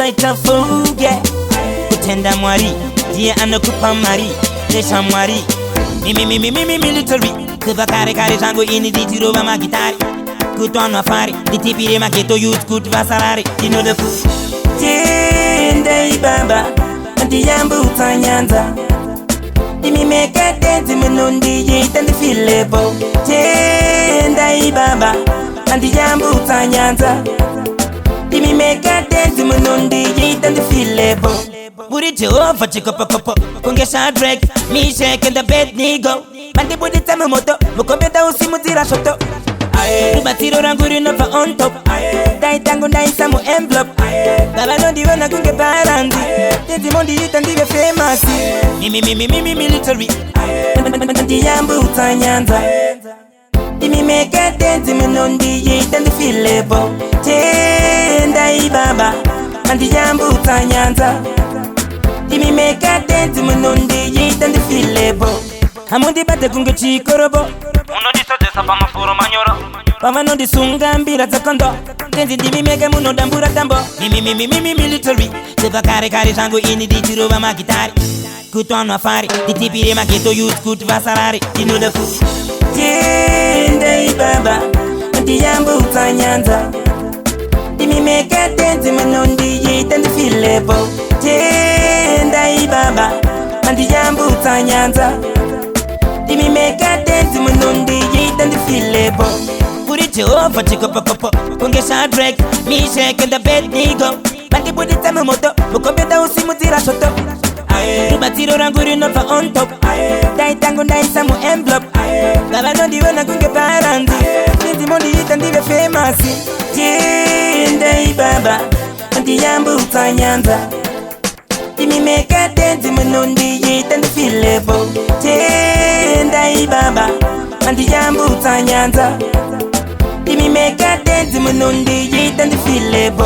haitafuge kutenda mwari ndiye anakupa mari nesha mwari mimi military kuva kare kare zangu ini ditirova magitari kutwanwa fari ditipire maketo youth kut vasarari dino the food tende baba ndiyambu utanyanza imi meka dance menondi yitandi filebo tende baba ndiyambu utanyanza imi meka dance menondi yitandi filebo Buri Jehovah chikopokopo kongesha drag mi shake in the bed nigo mandi budi tame moto mukombeta usimutira shoto Rubatiro ranguri nova on top Dai tango dai samu envelope Baba no diwe na kunge barandi Tezi mondi yita ndiwe famous Mimi military Ndiyambu utanyanza Imi meka dance menondi yita ndi filebo Tenda ibaba Ndiyambu utanyanza Imi meka dance menondi yita ndi filebo Hamundi bate kunge chikorobo Uno di sodesa pa mafuro manyoro Pama no di sunga mbira takondo Tenzi di mimege muno dambura tambo Mimi military Sepa kare kare zangu ini di chiroba magitari Kutwanwa fari Di tipire maketo youth kut vasarari Dino the food Tende ibaba Ndiyambu utanyanza Imi meka dance menondi yitandi filebo Tende ibaba Ndiyambu utanyanza Imi meka dance menondi yitandi filebo Buri Jehovah chikopokopo kongesha drag mi shake in the bed nigo Bandi budi tame moto mukombeta usimutira shoto Rubatiro ranguri nova on top Dai tango dai samu envelope Baba no diwe na kunge barandi Tezi mondi yita ndiwe famous Tende baba Ndiyambu utanyanza Imi meka dance menondi yita ndi filebo Tende baba Ndiyambu utanyanza Imi meka dance menondi yita ndi filebo